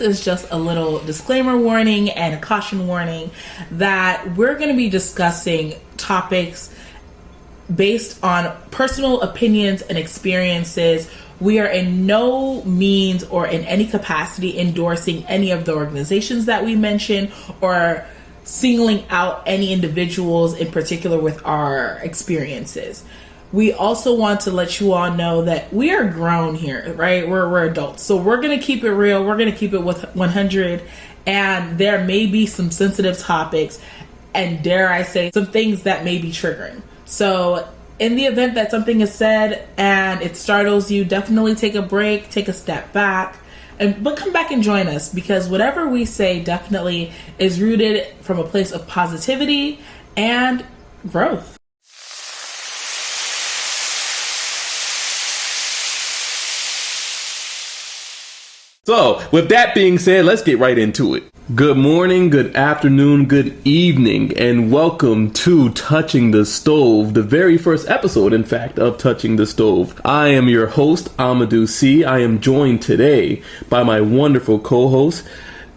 is just a little disclaimer warning and a caution warning that we're going to be discussing topics based on personal opinions and experiences. We are in no means or in any capacity endorsing any of the organizations that we mention or singling out any individuals in particular with our experiences. We also want to let you all know that we are grown here, right? We're adults. So we're going to keep it real. We're going to keep it with 100. And there may be some sensitive topics and, dare I say, some things that may be triggering. So in the event that something is said and it startles you, definitely take a break, take a step back, but come back and join us, because whatever we say definitely is rooted from a place of positivity and growth. So, with that being said, let's get right into it. Good morning, good afternoon, good evening, and welcome to Touching the Stove, the very first episode, in fact, of Touching the Stove. I am your host, Amadou C. I am joined today by my wonderful co-host,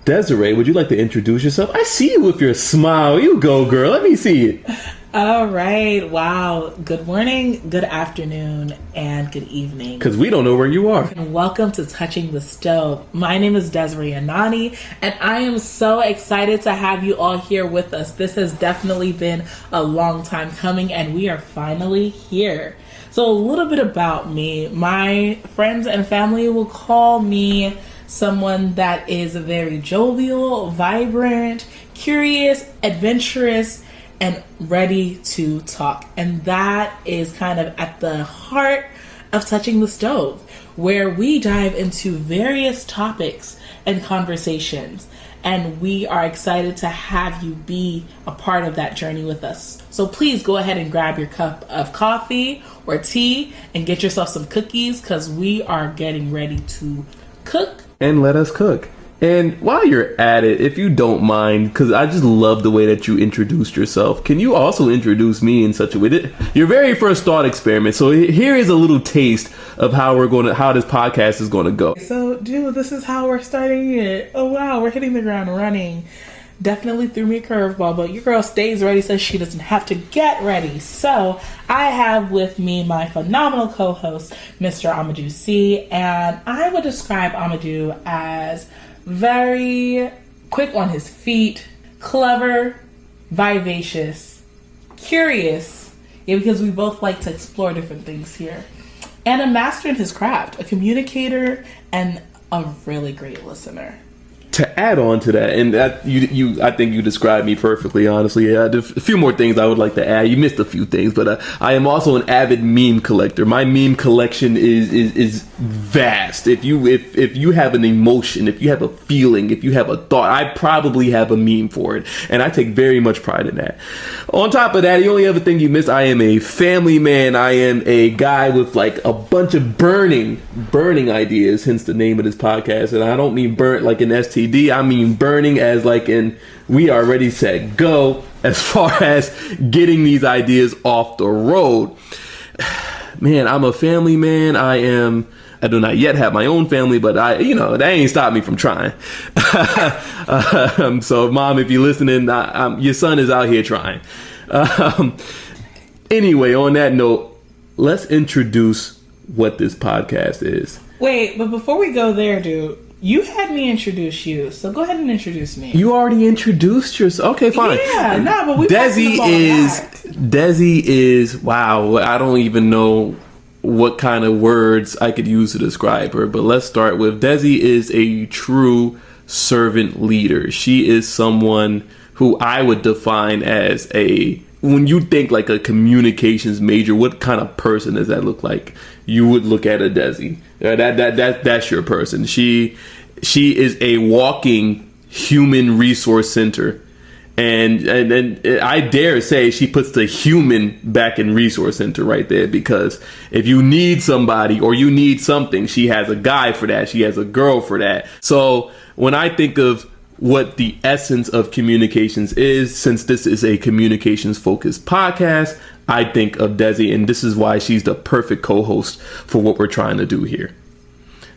Desiree. Would you like to introduce yourself? I see you with your smile. You go, girl. Let me see it. All right. Wow. Good morning, good afternoon, and good evening. Because we don't know where you are. And welcome to Touching the Stove. My name is Desiree Anani, and I am so excited to have you all here with us. This has definitely been a long time coming, and we are finally here. So a little bit about me. My friends and family will call me someone that is very jovial, vibrant, curious, adventurous, and ready to talk. And that is kind of at the heart of Touching the Stove, where we dive into various topics and conversations. And we are excited to have you be a part of that journey with us. So please go ahead and grab your cup of coffee or tea and get yourself some cookies, because we are getting ready to cook. And let us cook. And while you're at it, if you don't mind, because I just love the way that you introduced yourself, can you also introduce me in such a way that your very first thought experiment? So here is a little taste of how this podcast is going to go. So, dude, this is how we're starting it. Oh, wow, we're hitting the ground running. Definitely threw me a curveball, but your girl stays ready so she doesn't have to get ready. So I have with me my phenomenal co-host, Mr. Amadou C. And I would describe Amadou as very quick on his feet, clever, vivacious, curious, because we both like to explore different things here, and a master in his craft, a communicator, and a really great listener. To add on to that, and that I think you described me perfectly, honestly. A few more things I would like to add. You missed a few things, but I am also an avid meme collector. My meme collection is vast. If you have an emotion, if you have a feeling, if you have a thought, I probably have a meme for it, and I take very much pride in that. On top of that, the only other thing you missed, I am a family man. I am a guy with like a bunch of burning ideas, hence the name of this podcast. And I don't mean burnt like an STD. I mean burning as like in we are ready, set, go, as far as getting these ideas off the road. Man, I'm a family man. I do not yet have my own family, but that ain't stopped me from trying. So mom, if you're listening, your son is out here trying. Anyway, on that note, let's introduce what this podcast is. Wait, but before we go there, dude, you had me introduce you, so go ahead and introduce me. You already introduced yourself. Okay, fine. Yeah, but we Desi is wow. I don't even know what kind of words I could use to describe her, but let's start with Desi is a true servant leader. She is someone who I would define as when you think like a communications major, what kind of person does that look like? You would look at a Desi. That's your person. She is a walking human resource center, and I dare say she puts the human back in resource center right there, because if you need somebody or you need something, she has a guy for that. She has a girl for that. So when I think of what the essence of communications is, since this is a communications focused podcast, I think of Desi, and this is why she's the perfect co-host for what we're trying to do here.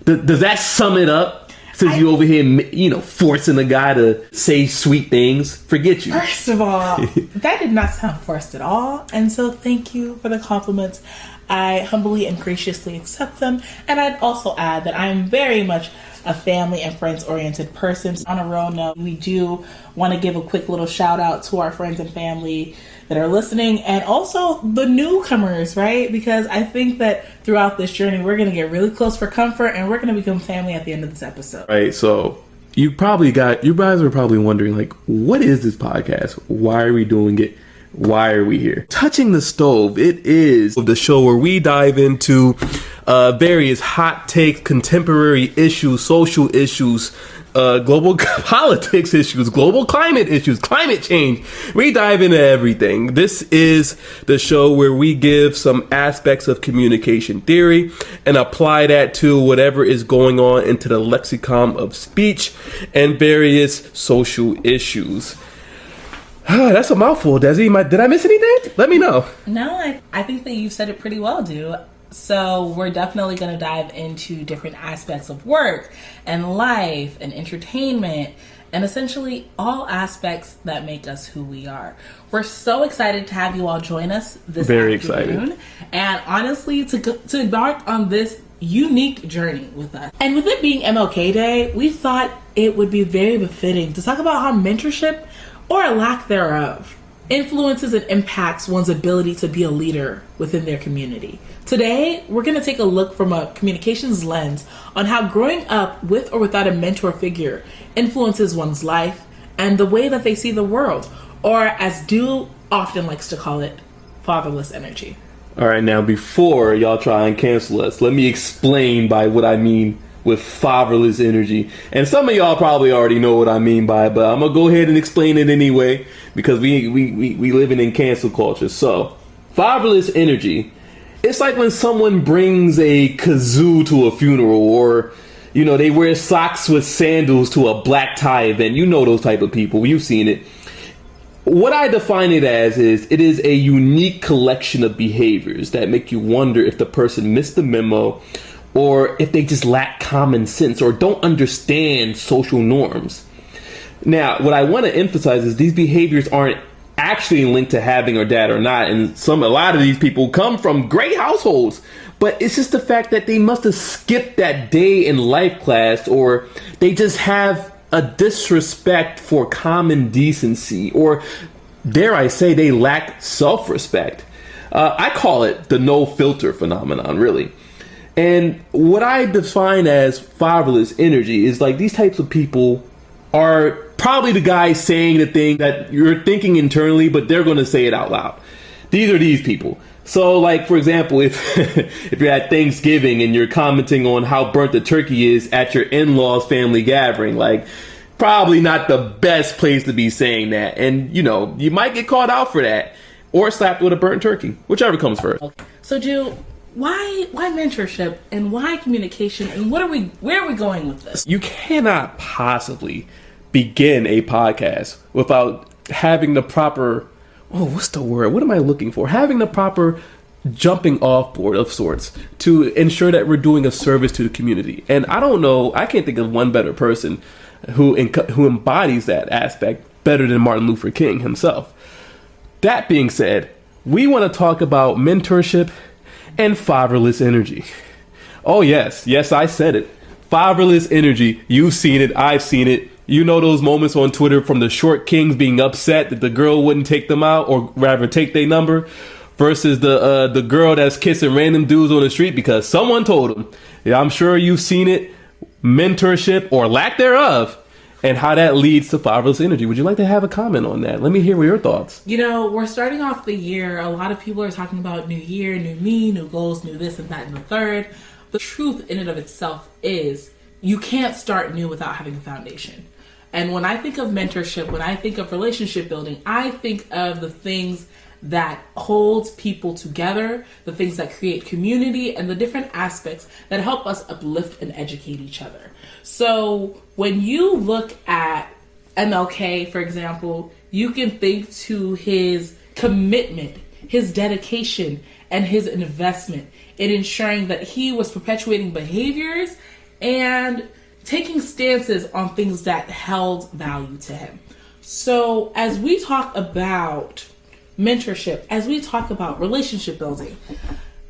Does that sum it up? Since you over here, forcing a guy to say sweet things, forget you. First of all, that did not sound forced at all. And so thank you for the compliments. I humbly and graciously accept them. And I'd also add that I'm very much a family and friends oriented person. On a real note, we do want to give a quick little shout out to our friends and family that are listening, and also the newcomers, right? Because I think that throughout this journey, we're going to get really close for comfort, and we're going to become family at the end of this episode. Right. So you guys are probably wondering, like, what is this podcast? Why are we doing it? Why are we here? Touching the Stove. It is the show where we dive into various hot takes, contemporary issues, social issues, global politics issues, global climate issues, climate change. We dive into everything. This is the show where we give some aspects of communication theory and apply that to whatever is going on into the lexicon of speech and various social issues. That's a mouthful, Desi. Did I miss anything? Let me know. No, I think that you've said it pretty well, dude. So we're definitely going to dive into different aspects of work and life and entertainment and essentially all aspects that make us who we are. We're so excited to have you all join us this Very afternoon. excited. And honestly, to embark on this unique journey with us. And with it being MLK Day, we thought it would be very befitting to talk about how mentorship, or a lack thereof, influences and impacts one's ability to be a leader within their community. Today, we're going to take a look from a communications lens on how growing up with or without a mentor figure influences one's life and the way that they see the world, or as Du often likes to call it, fatherless energy. All right, now before y'all try and cancel us, let me explain by what I mean with fatherless energy. And some of y'all probably already know what I mean by it, but I'm gonna go ahead and explain it anyway because we living in cancel culture. So, fatherless energy, it's like when someone brings a kazoo to a funeral, or they wear socks with sandals to a black tie event. You know those type of people. You've seen it. What I define it as is it is a unique collection of behaviors that make you wonder if the person missed the memo, or if they just lack common sense or don't understand social norms. Now, what I want to emphasize is these behaviors aren't actually linked to having a dad or not, and a lot of these people come from great households, but it's just the fact that they must have skipped that day in life class, or they just have a disrespect for common decency, or dare I say they lack self-respect. I call it the no filter phenomenon, really. And what I define as fatherless energy is like these types of people are probably the guys saying the thing that you're thinking internally, but they're going to say it out loud. These are these people. So, like, for example, if you're at Thanksgiving and you're commenting on how burnt the turkey is at your in-laws family gathering, like, probably not the best place to be saying that. And, you might get called out for that or slapped with a burnt turkey, whichever comes first. Okay. So, Ju, why mentorship and why communication, and where are we going with this? You cannot possibly begin a podcast without having the proper, what's the word? What am I looking for? Having the proper jumping off board of sorts to ensure that we're doing a service to the community. And I can't think of one better person who embodies that aspect better than Martin Luther King himself. That being said, we want to talk about mentorship and fatherless energy. Oh yes, I said it. Fatherless energy. You've seen it. I've seen it. You know those moments on Twitter from the short kings being upset that the girl wouldn't take them out, or rather take their number, versus the girl that's kissing random dudes on the street because someone told them. Yeah, I'm sure you've seen it. Mentorship or lack thereof, and how that leads to fatherless energy. Would you like to have a comment on that? Let me hear your thoughts. We're starting off the year. A lot of people are talking about new year, new me, new goals, new this and that and the third. The truth in and of itself is you can't start new without having a foundation. And when I think of mentorship, when I think of relationship building, I think of the things that holds people together, the things that create community, and the different aspects that help us uplift and educate each other. So when you look at MLK, for example, you can think to his commitment, his dedication, and his investment in ensuring that he was perpetuating behaviors and taking stances on things that held value to him. So as we talk about mentorship, as we talk about relationship building,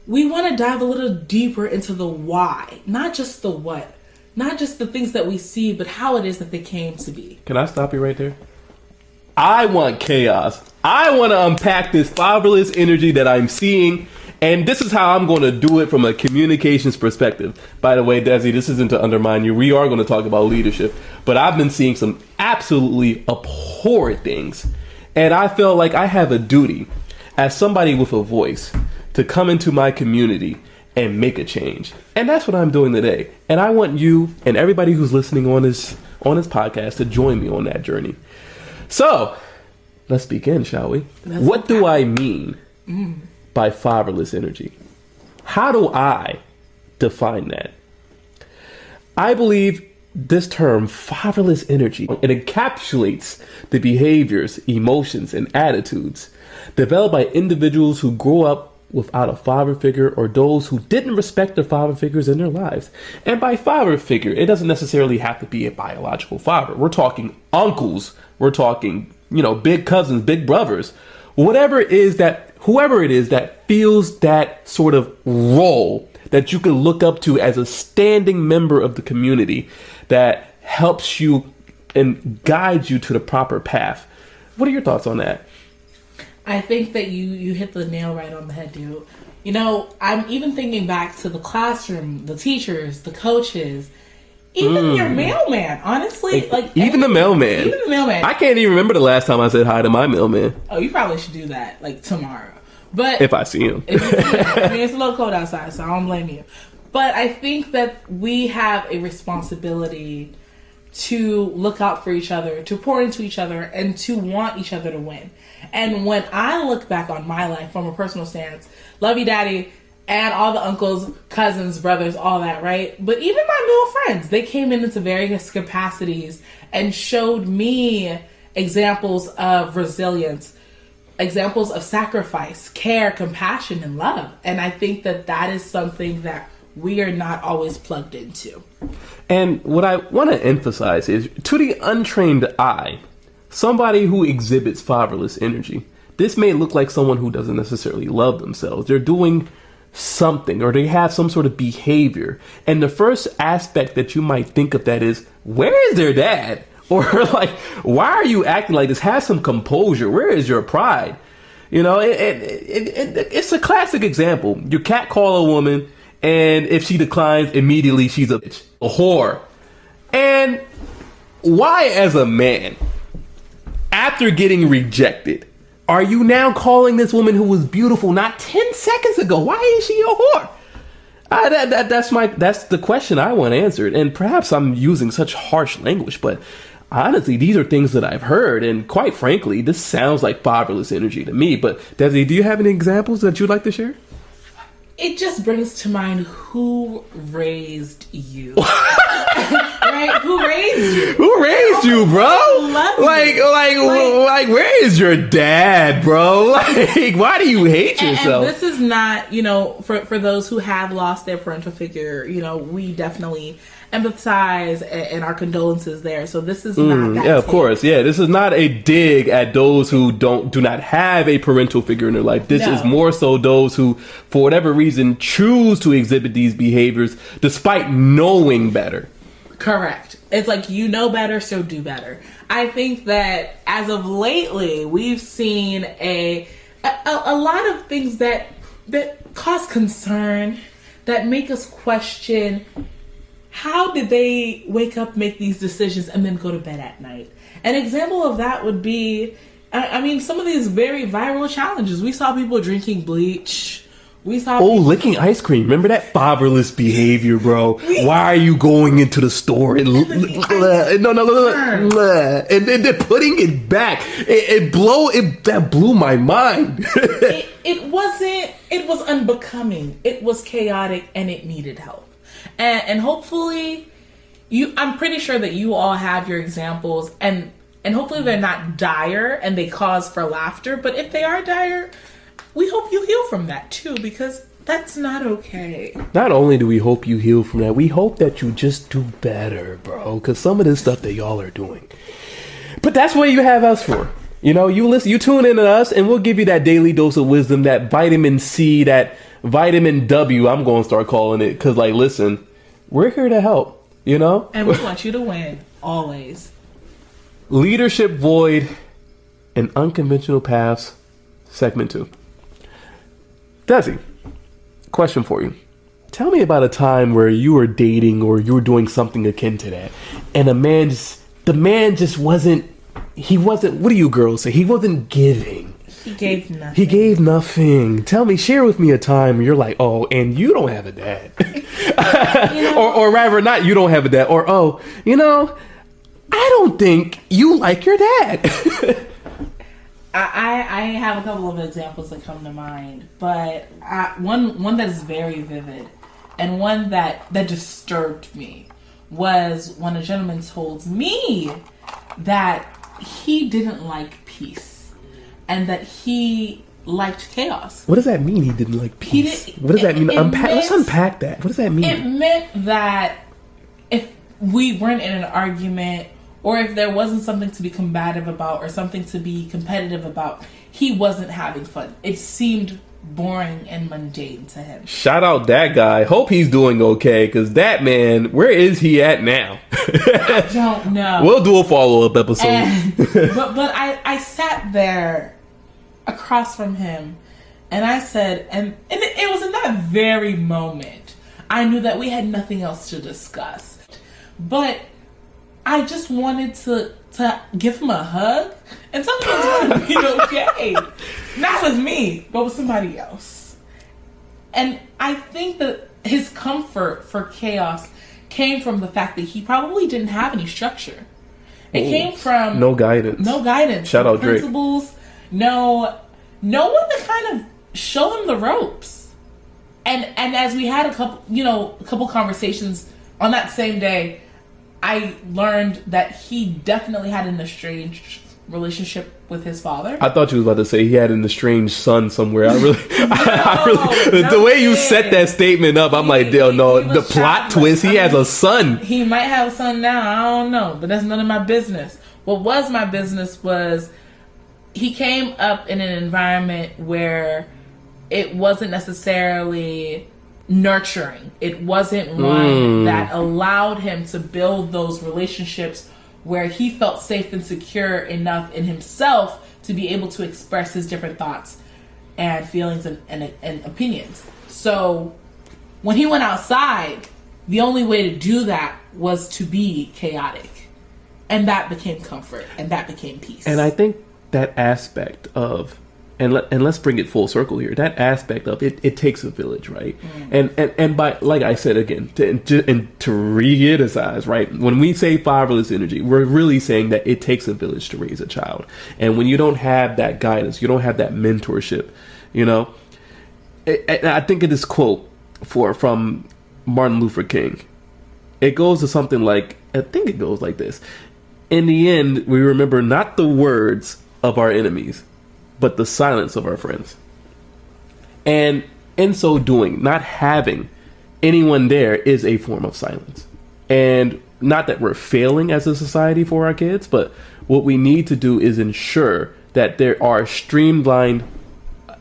we want to dive a little deeper into the why, not just the what, not just the things that we see, but how it is that they came to be. Can I stop you right there? I want chaos. I want to unpack this fatherless energy that I'm seeing. And this is how I'm going to do it from a communications perspective. By the way, Desi, this isn't to undermine you. We are going to talk about leadership. But I've been seeing some absolutely abhorrent things. And I feel like I have a duty as somebody with a voice to come into my community and make a change. And that's what I'm doing today. And I want you and everybody who's listening on this podcast to join me on that journey. So let's begin, shall we? What do I mean by fatherless energy? How do I define that? I believe this term, fatherless energy, it encapsulates the behaviors, emotions, and attitudes developed by individuals who grew up without a father figure or those who didn't respect their father figures in their lives. And by father figure, it doesn't necessarily have to be a biological father. We're talking uncles. We're talking, big cousins, big brothers, whoever it is that feels that sort of role that you can look up to as a standing member of the community that helps you and guides you to the proper path. What are your thoughts on that? I think that you hit the nail right on the head, dude. I'm even thinking back to the classroom, the teachers, the coaches, even your mailman, honestly. Even the mailman. Even the mailman. I can't even remember the last time I said hi to my mailman. Oh, you probably should do that, tomorrow. But if I see him. If you see him. I mean, it's a little cold outside, so I don't blame you. But I think that we have a responsibility to look out for each other, to pour into each other, and to want each other to win. And when I look back on my life from a personal stance, love you, daddy, and all the uncles, cousins, brothers, all that, right? But even my male friends, they came into various capacities and showed me examples of resilience, examples of sacrifice, care, compassion, and love. And I think that that is something that we are not always plugged into. And what I want to emphasize is, to the untrained eye, somebody who exhibits fatherless energy, this may look like someone who doesn't necessarily love themselves. They're doing something, or they have some sort of behavior. And the first aspect that you might think of that is, where is their dad? Or why are you acting like this? Have some composure. Where is your pride? It's a classic example. You catcall a woman, and if she declines, immediately she's a bitch, a whore. And why, as a man, after getting rejected, are you now calling this woman who was beautiful not 10 seconds ago? Why is she a whore? That's the question I want answered. And perhaps I'm using such harsh language, but honestly, these are things that I've heard. And quite frankly, this sounds like fatherless energy to me. But Desi, do you have any examples that you'd like to share? It just brings to mind, who raised you? Right? Who raised you? Who raised you, bro? Like, where is your dad, bro? Why do you hate yourself? And this is not, for those who have lost their parental figure, we definitely empathize and our condolences there. So this is not that. Yeah, of course. Yeah, this is not a dig at those who do not have a parental figure in their life. This is more so those who, for whatever reason, choose to exhibit these behaviors despite knowing better. Correct. It's like, better, so do better. I think that as of lately, we've seen a lot of things that cause concern, that make us question, how did they wake up, make these decisions, and then go to bed at night? An example of that would be, some of these very viral challenges. We saw people drinking bleach. Licking ice cream. Remember that fatherless behavior, bro? Why are you going into the store and and they're putting it back? That blew my mind. It was unbecoming. It was chaotic, and it needed help. And hopefully, I'm pretty sure that you all have your examples, and hopefully they're not dire and they cause for laughter. But if they are dire, we hope you heal from that too, because That's not okay. Not only do we hope you heal from that, we hope that you just do better, bro. Because some of this stuff that y'all are doing. But that's what you have us for. You know, you listen, you tune in to us, and we'll give you that daily dose of wisdom, that vitamin C, that vitamin W, I'm going to start calling it. Because, like, listen, we're here to help, you know? And we want you to win, always. Leadership Void and Unconventional Paths, segment 2. Desi, question for you. Tell me about a time where you were dating or you were doing something akin to that, and the man just wasn't, what do you girls say? He wasn't giving. He gave nothing. He gave nothing. Tell me, share with me a time where you're like, oh, and you don't have a dad. or rather, not you don't have a dad, or, oh, you know, I don't think you like your dad. I have a couple of examples that come to mind, but one that is very vivid and one that disturbed me was when a gentleman told me that he didn't like peace and that he liked chaos. What does that mean, he didn't like peace? What does that mean? Let's unpack that. What does that mean? It meant that if we weren't in an argument, or if there wasn't something to be combative about or something to be competitive about, he wasn't having fun. It seemed boring and mundane to him. Shout out that guy. Hope he's doing okay, because that man, where is he at now? I don't know. We'll do a follow-up episode. But I sat there across from him, and I said, and it was in that very moment, I knew that we had nothing else to discuss. But I just wanted to give him a hug and tell him it was going to be okay. Not with me, but with somebody else. And I think that his comfort for chaos came from the fact that he probably didn't have any structure. It came from no guidance. Shout out Drake. Principles. No one to kind of show him the ropes. And as we had a couple conversations on that same day, I learned that he definitely had an estranged relationship with his father. I thought you was about to say he had an estranged son somewhere. The way you set that statement up, I'm like, the plot twist, he has a son. He might have a son now, I don't know, but that's none of my business. What was my business was he came up in an environment where it wasn't necessarily nurturing. It wasn't one that allowed him to build those relationships where he felt safe and secure enough in himself to be able to express his different thoughts and feelings and opinions. So when he went outside, the only way to do that was to be chaotic. And that became comfort, and that became peace. And I think that aspect of, and let's bring it full circle here, that aspect of it takes a village, right? And by, like I said again, to re-emphasize, right, when we say fatherless energy, we're really saying that it takes a village to raise a child. And when you don't have that guidance, you don't have that mentorship, you know. I think of this quote from Martin Luther King. It goes to something like, I think it goes like this: in the end, we remember not the words of our enemies, but the silence of our friends. And in so doing, not having anyone there is a form of silence. And not that we're failing as a society for our kids, but what we need to do is ensure that there are streamlined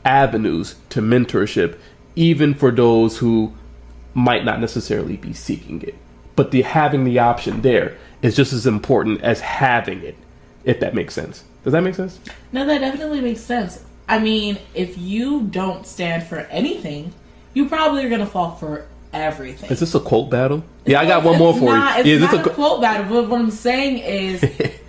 avenues to mentorship, even for those who might not necessarily be seeking it. But having the option there is just as important as having it, if that makes sense. Does that make sense? No, that definitely makes sense. I mean, if you don't stand for anything, you probably are going to fall for everything. Is this a quote battle? Yeah, I got one more for you. It's not a quote battle, but what I'm saying is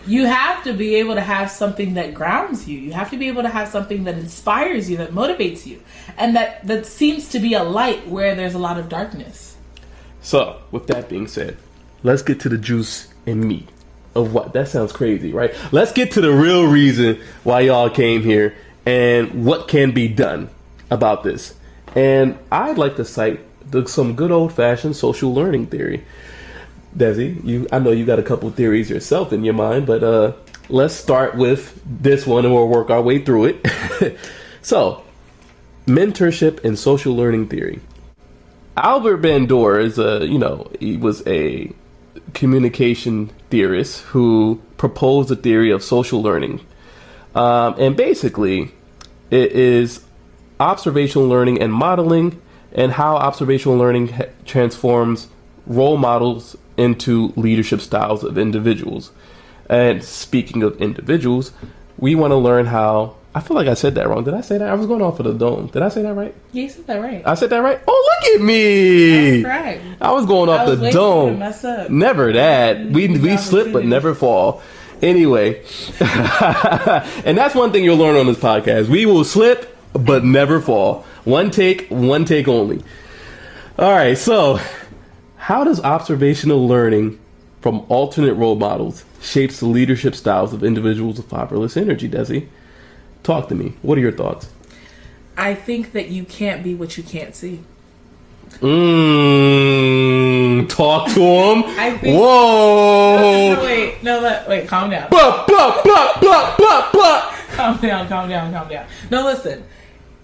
you have to be able to have something that grounds you. You have to be able to have something that inspires you, that motivates you, and that seems to be a light where there's a lot of darkness. So, with that being said, let's get to the juice and meat of what. That sounds crazy, right? Let's get to the real reason why y'all came here and what can be done about this. And I'd like to cite some good old-fashioned social learning theory. Desi, I know you got a couple theories yourself in your mind, but let's start with this one and we'll work our way through it. So, Mentorship and social learning theory. Albert Bandura he was a communication theorist who proposed the theory of social learning. And basically, it is observational learning and modeling, and how observational learning transforms role models into leadership styles of individuals. And speaking of individuals, we want to learn how... I feel like I said that wrong. Did I say that? I was going off of the dome. Did I say that right? Yeah, you said that right. I said that right? Oh, look at me! That's right. I was going off the dome. Mess up. Never that. We slip but never fall. Anyway, and that's one thing you'll learn on this podcast. We will slip but never fall. One take only. All right, so how does observational learning from alternate role models shapes the leadership styles of individuals with fatherless energy, Desi? Talk to me. What are your thoughts? I think that you can't be what you can't see. Talk to him. I think, whoa. Wait, calm down. Blah, blah, blah, blah, blah, blah. Calm down. No, listen.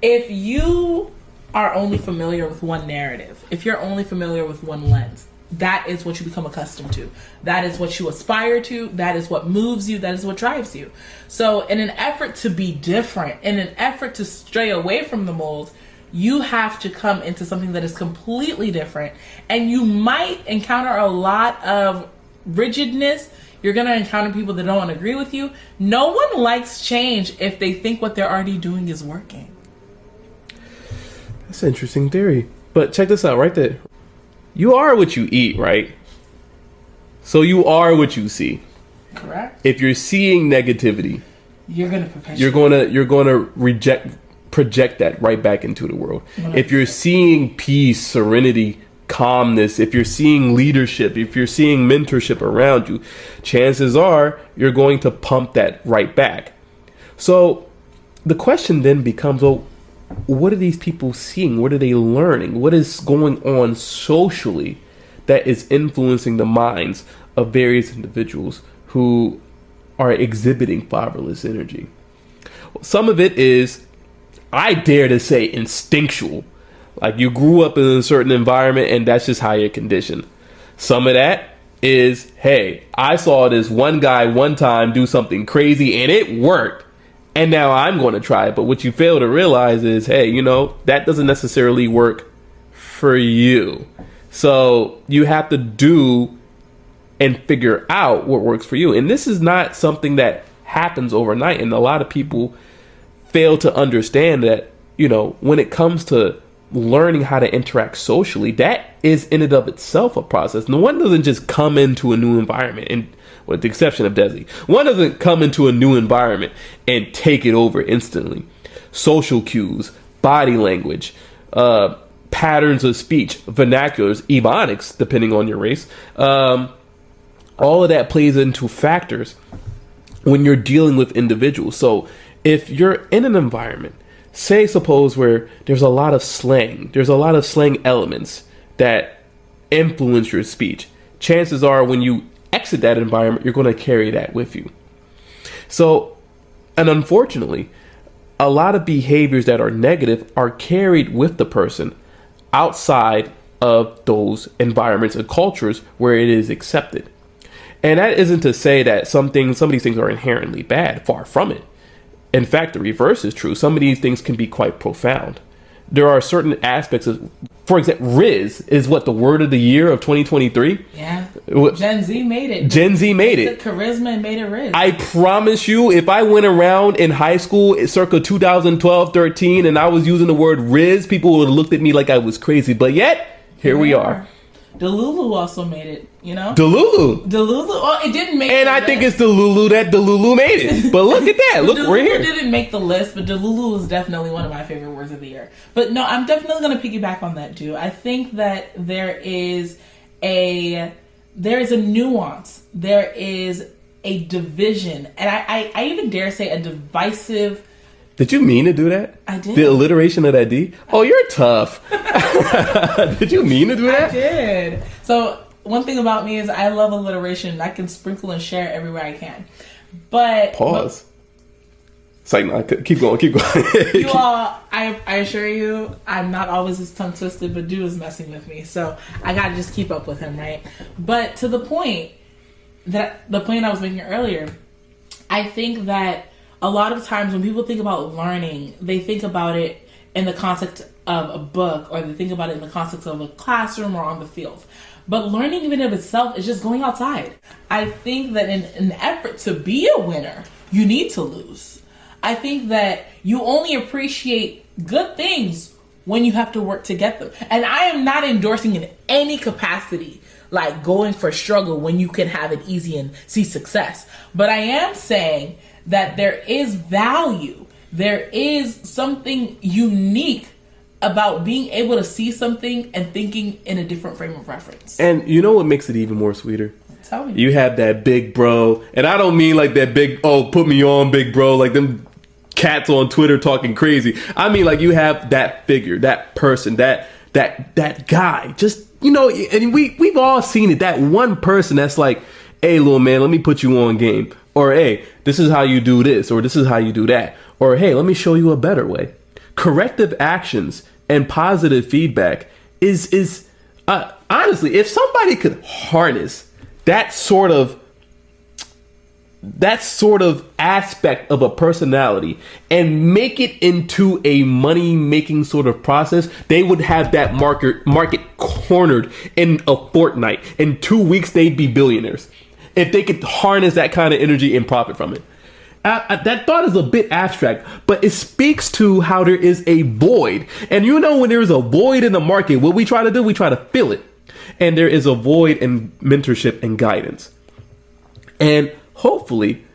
If you are only familiar with one narrative, if you're only familiar with one lens, that is what you become accustomed to. That is what you aspire to. That is what moves you. That is what drives you. So in an effort to be different, in an effort to stray away from the mold, you have to come into something that is completely different. And you might encounter a lot of rigidness. You're going to encounter people that don't agree with you. No one likes change if they think what they're already doing is working. That's an interesting theory. But check this out right there. You are what you eat, right? So you are what you see. Correct. If you're seeing negativity, you're going to perpetuate. You're going to project that right back into the world. 100%. If you're seeing peace, serenity, calmness, if you're seeing leadership, if you're seeing mentorship around you, chances are you're going to pump that right back. So the question then becomes, well, what are these people seeing? What are they learning? What is going on socially that is influencing the minds of various individuals who are exhibiting fatherless energy? Some of it is, I dare to say, instinctual. Like you grew up in a certain environment and that's just how you're conditioned. Some of that is, hey, I saw this one guy one time do something crazy and it worked. And now I'm going to try it. But what you fail to realize is, hey, that doesn't necessarily work for you. So you have to do and figure out what works for you. And this is not something that happens overnight. And a lot of people fail to understand that, when it comes to learning how to interact socially, that is in and of itself a process. No one doesn't just come into a new environment, and with the exception of Desi, one doesn't come into a new environment and take it over instantly. Social cues, body language, patterns of speech, vernaculars, ebonics, depending on your race, all of that plays into factors when you're dealing with individuals. So if you're in an environment, suppose where there's a lot of slang, there's a lot of slang elements that influence your speech, chances are when you exit that environment, you're going to carry that with you. So, and unfortunately, a lot of behaviors that are negative are carried with the person outside of those environments and cultures where it is accepted. And that isn't to say that some of these things are inherently bad. Far from it. In fact, the reverse is true. Some of these things can be quite profound. There are certain aspects of, for example, Riz is what, the word of the year of 2023? Yeah. Gen Z made it. Took charisma and made it Riz. I promise you, if I went around in high school circa 2012, 13, and I was using the word Riz, people would have looked at me like I was crazy. But yet, here we are. Delulu also made it, Delulu. Well, it didn't make and the I list. think it's Delulu that Delulu made it. But look at that. Look, Delulu we're here. Didn't make the list, but Delulu was definitely one of my favorite words of the year. But no, I'm definitely going to piggyback on that too. I think that there is a nuance. There is a division. And I even dare say a divisive. Did you mean to do that? I did. The alliteration of that D? Oh, you're tough. Did you mean to do that? I did. So one thing about me is I love alliteration. I can sprinkle and share everywhere I can. But pause. It's like, no, keep going. You all, I assure you, I'm not always as tongue twisted, but dude is messing with me, so I gotta just keep up with him, right? But to the point I was making earlier, I think that a lot of times when people think about learning, they think about it in the context of a book, or they think about it in the context of a classroom or on the field. But learning even of itself is just going outside. I think that in an effort to be a winner, you need to lose. I think that you only appreciate good things when you have to work to get them. And I am not endorsing in any capacity like going for struggle when you can have it easy and see success. But I am saying that there is value. There is something unique about being able to see something and thinking in a different frame of reference. And you know what makes it even more sweeter? Tell me. You have that big bro, and I don't mean like that big, put me on big bro, like them cats on Twitter talking crazy. I mean like you have that figure, that person, that guy, just, you know, and we've all seen it, that one person that's like, hey, little man, let me put you on game. Or, hey, this is how you do this, or this is how you do that. Or, hey, let me show you a better way. Corrective actions and positive feedback is honestly, if somebody could harness that sort of aspect of a personality and make it into a money-making sort of process, they would have that market cornered in a fortnight. In 2 weeks, they'd be billionaires if they could harness that kind of energy and profit from it. That thought is a bit abstract, but it speaks to how there is a void. And you know, when there is a void in the market, what we try to do, we try to fill it. And there is a void in mentorship and guidance. And hopefully,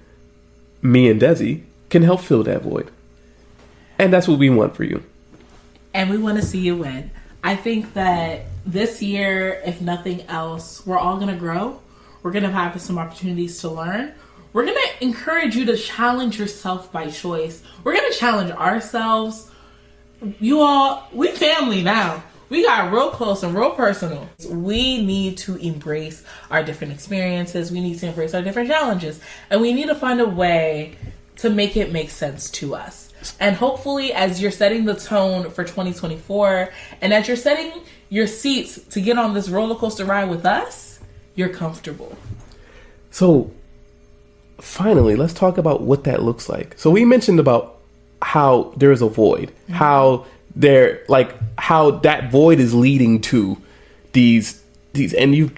me and Desi can help fill that void. And that's what we want for you. And we want to see you win. I think that this year, if nothing else, we're all going to grow. We're going to have some opportunities to learn. We're going to encourage you to challenge yourself by choice. We're going to challenge ourselves. You all, we family now. We got real close and real personal. We need to embrace our different experiences. We need to embrace our different challenges. And we need to find a way to make it make sense to us. And hopefully, as you're setting the tone for 2024, and as you're setting your seats to get on this roller coaster ride with us, you're comfortable. So, finally, let's talk about what that looks like. So we mentioned about how there is a void, how that void is leading to these, and you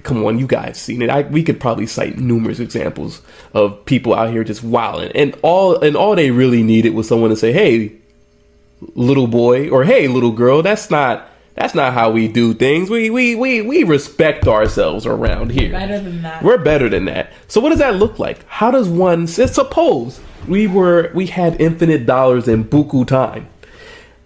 guys seen it. We could probably cite numerous examples of people out here just wilding, and all they really needed was someone to say, "Hey, little boy," or "Hey, little girl, that's not how we do things. We respect ourselves around here. Better than that. We're better than that." So what does that look like? How does one, suppose we had infinite dollars and buku time.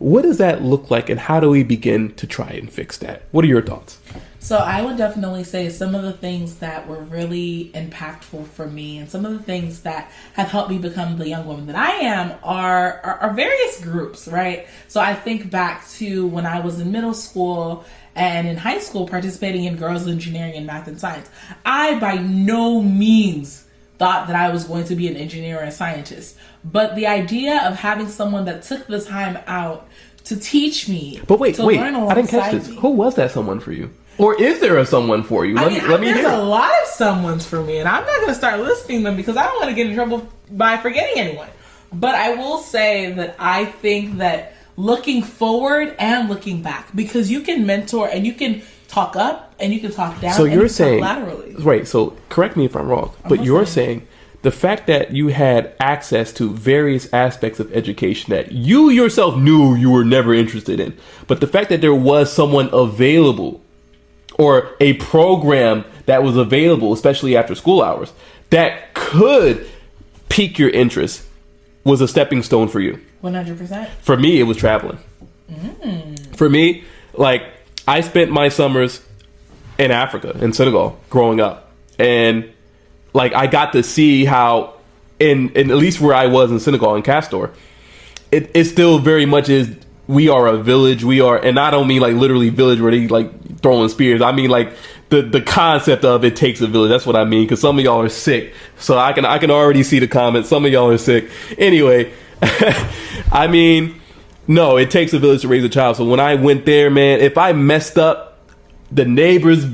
What does that look like, and how do we begin to try and fix that? What are your thoughts? So I would definitely say some of the things that were really impactful for me, and some of the things that have helped me become the young woman that I am, are various groups, right? So I think back to when I was in middle school and in high school participating in girls' engineering and math and science. I by no means thought that I was going to be an engineer or a scientist. But the idea of having someone that took the time out to teach me, but wait, learn I didn't catch this. me. Who was that someone for you? Or is there a someone for you? Let me There's hear. a lot of someones for me, and I'm not going to start listing them because I don't want to get in trouble by forgetting anyone. But I will say that I think that looking forward and looking back, because you can mentor and you can talk up and you can talk down. So and you're saying, laterally. Right? So correct me if I'm wrong, but you're saying the fact that you had access to various aspects of education that you yourself knew you were never interested in, but the fact that there was someone available, or a program that was available, especially after school hours, that could pique your interest, was a stepping stone for you. 100%. For me, it was traveling. For me, like, I spent my summers in Africa, in Senegal, growing up. And, like, I got to see how, in at least where I was in Senegal, in Castor, it still very much is, we are a village. We are, and I don't mean like literally village where they like throwing spears. I mean like the concept of it takes a village. That's what I mean. Because some of y'all are sick, so I can already see the comments. Some of y'all are sick. Anyway, I mean, no, it takes a village to raise a child. So when I went there, man, if I messed up, the neighbors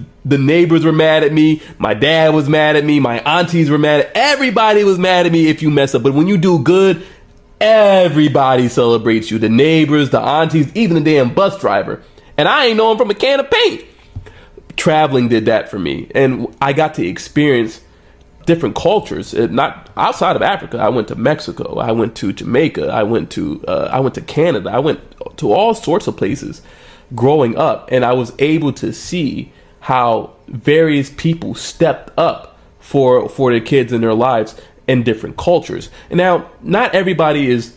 were mad at me. My dad was mad at me. My aunties were mad. Everybody was mad at me if you mess up. But when you do good, everybody celebrates you. The neighbors, the aunties, even the damn bus driver. And I ain't know him from a can of paint. Traveling did that for me. And I got to experience different cultures, not outside of Africa. I went to Mexico. I went to Jamaica. I went to Canada. I went to all sorts of places growing up, and I was able to see how various people stepped up for their kids in their lives in different cultures. And now, not everybody is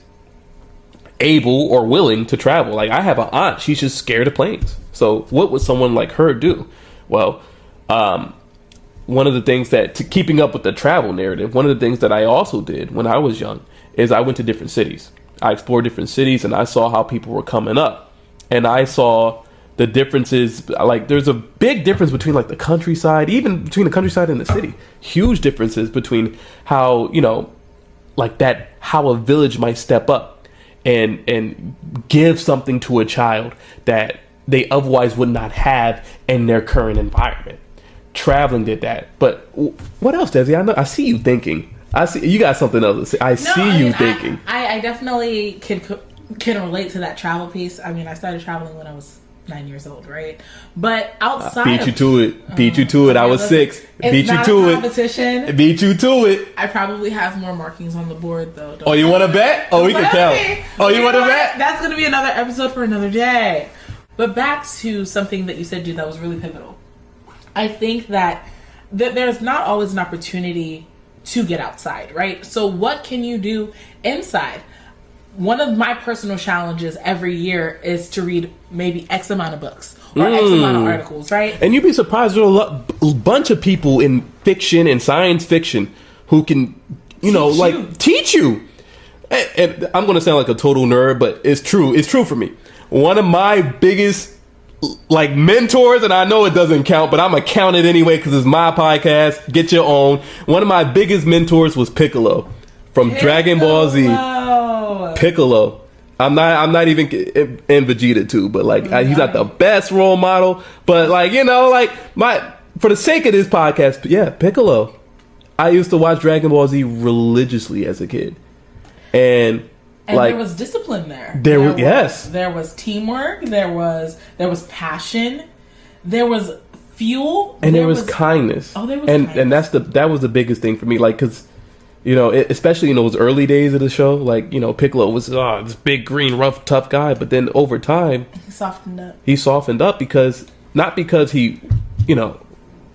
able or willing to travel. Like, I have an aunt, she's just scared of planes. So what would someone like her do? Well, one of the things keeping up with the travel narrative, one of the things that I also did when I was young is I went to different cities. I explored different cities, and I saw how people were coming up. And I saw the differences. Like, there's a big difference between like the countryside, even between the countryside and the city. Huge differences between how, how a village might step up and give something to a child that they otherwise would not have in their current environment. Traveling did that. But what else, Desi? I see you thinking. I see you got something else to say. I see you thinking. I definitely can relate to that travel piece. I mean, I started traveling when I was 9 years old, right? But outside, beat you to it. I was 6. Beat you to it. Beat you to it. I probably have more markings on the board, though. Oh, you want to bet? Oh, we can tell. Oh, you want to bet? That's going to be another episode for another day. But back to something that you said, dude, that was really pivotal. I think that there's not always an opportunity to get outside, right? So what can you do inside? One of my personal challenges every year is to read maybe X amount of books or X amount of articles, right? And you'd be surprised, there's a bunch of people in fiction and science fiction who can, teach you. And I'm going to sound like a total nerd, but it's true. It's true for me. One of my biggest mentors, and I know it doesn't count, but I'm going to count it anyway because it's my podcast. Get your own. One of my biggest mentors was Piccolo from Dragon Ball Z. Piccolo. I'm not even in Vegeta too, but he's not the best role model. But for the sake of this podcast, yeah, Piccolo. I used to watch Dragon Ball Z religiously as a kid, and there was discipline there. There was teamwork. There was passion. There was fuel, and there was kindness. Oh, there was kindness. And that was the biggest thing for me. Because especially in those early days of the show, Piccolo was this big, green, rough, tough guy. But then over time, he softened up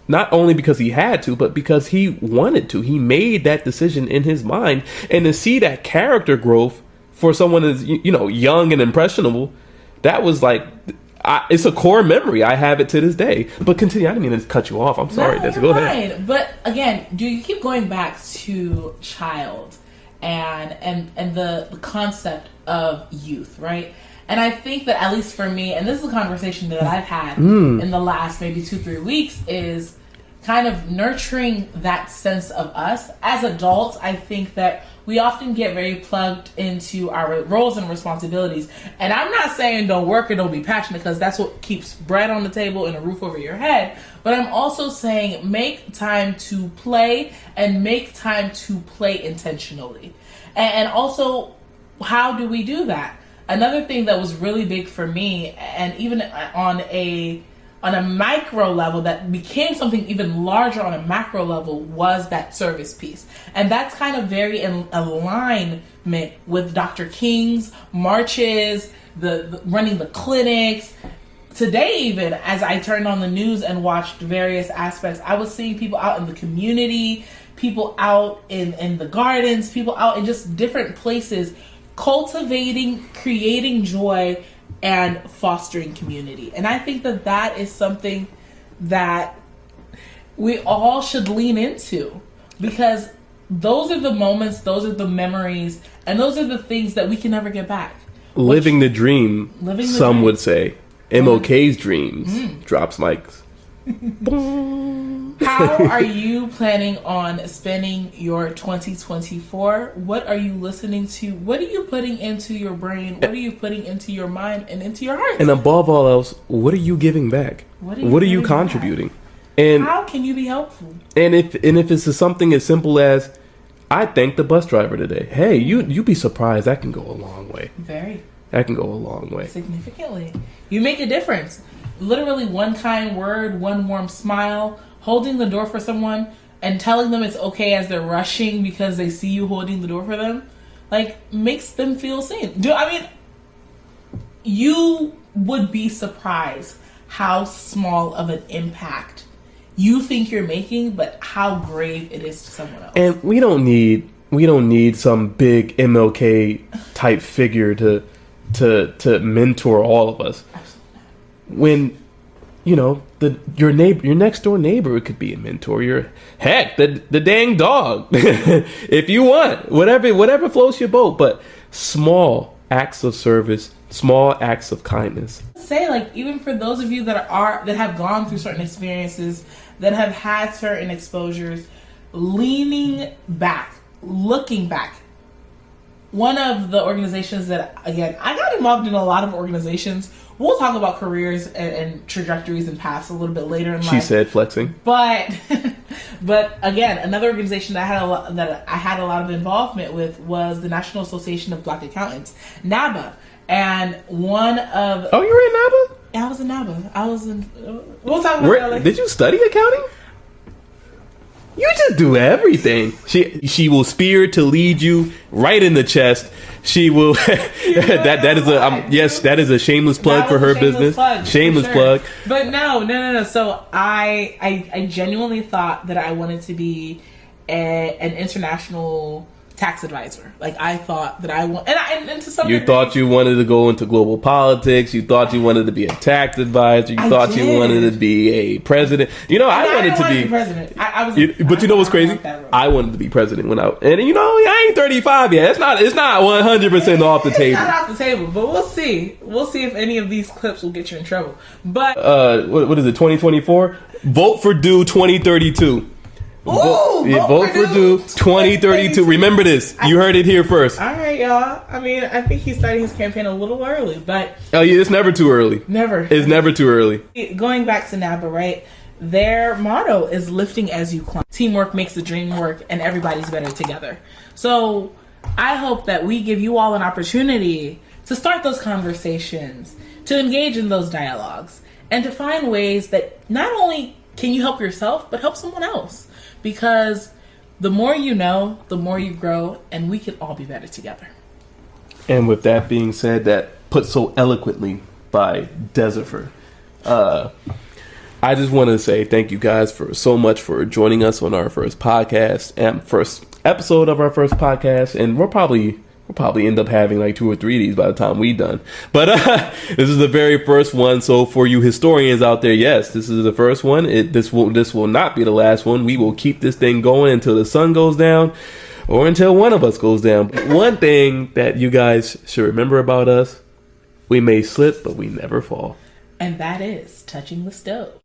not only because he had to, but because he wanted to. He made that decision in his mind. And to see that character growth for someone as, young and impressionable, that was it's a core memory. I have it to this day. But continue. I didn't mean to cut you off. I'm sorry. No, Go ahead. But again, do you keep going back to child and the concept of youth, right? And I think that, at least for me, and this is a conversation that I've had in the last maybe 2-3 weeks, is kind of nurturing that sense of us. As adults, I think that we often get very plugged into our roles and responsibilities. And I'm not saying don't work or don't be passionate, because that's what keeps bread on the table and a roof over your head. But I'm also saying make time to play, and make time to play intentionally. And also, how do we do that? Another thing that was really big for me, and even on a micro level that became something even larger on a macro level, was that service piece. And that's kind of very in alignment with Dr. King's marches, the running the clinics. Today, even as I turned on the news and watched various aspects, I was seeing people out in the community, people out in the gardens, people out in just different places, cultivating, creating joy, and fostering community. And I think that that is something that we all should lean into, because those are the moments, those are the memories, and those are the things that we can never get back. Living the dream, would say. MOK's dreams. Drops mics. How are you planning on spending your 2024? What are you listening to? What are you putting into your brain? What are you putting into your mind and into your heart? And above all else, what are you giving back? What are you contributing? Back? And how can you be helpful? And if it's something as simple as, I thanked the bus driver today. Hey, you'd be surprised. That can go a long way. That can go a long way. Significantly. You make a difference. Literally one kind word, one warm smile, holding the door for someone and telling them it's okay as they're rushing because they see you holding the door for them, like, makes them feel seen. You would be surprised how small of an impact you think you're making, but how grave it is to someone else. And we don't need some big MLK type figure to mentor all of us. Absolutely not. When your next door neighbor could be a mentor. The dang dog, if you want, whatever floats your boat. But small acts of service, small acts of kindness. Say, like, even for those of you that have gone through certain experiences, that have had certain exposures, leaning back, looking back. One of the organizations that, again, I got involved in a lot of organizations. We'll talk about careers and trajectories and paths a little bit later in life. She said flexing. But again, another organization that I had a lot of involvement with was the National Association of Black Accountants, NABA. And one of... Oh, you were in NABA? I was in NABA. I was in... We'll talk about that later. Did you study accounting? You just do everything. She will spear to lead you right in the chest. She will. That is a shameless plug for her business. Shameless plug. But no. So I genuinely thought that I wanted to be an international tax advisor. Like, I thought that I want, and to some degree, thought you wanted to go into global politics. You thought you wanted to be a tax advisor. You thought you wanted to be a president. I wanted to be president. But you know what's crazy? I wanted to be president I ain't 35 yet. It's not 100% off the table. It's not off the table, but we'll see. We'll see if any of these clips will get you in trouble. But what is it? 2024. Vote for Due 2032. Vote for Due 2032. Remember this. You heard it here first. All right, y'all. I think he's starting his campaign a little early, but... Oh, yeah, it's never too early. Never. It's never too early. Going back to NABA, right? Their motto is lifting as you climb. Teamwork makes the dream work, and everybody's better together. So I hope that we give you all an opportunity to start those conversations, to engage in those dialogues, and to find ways that not only can you help yourself, but help someone else. Because the more you know, the more you grow, and we can all be better together. And with that being said, that put so eloquently by Desifer, I just want to say thank you guys so much for joining us on our first podcast and first episode of our first podcast. And we'll probably end up having like 2 or 3 of these by the time we're done. But this is the very first one. So for you historians out there, yes, this is the first one. This will not be the last one. We will keep this thing going until the sun goes down or until one of us goes down. One thing that you guys should remember about us, we may slip, but we never fall. And that is touching the stove.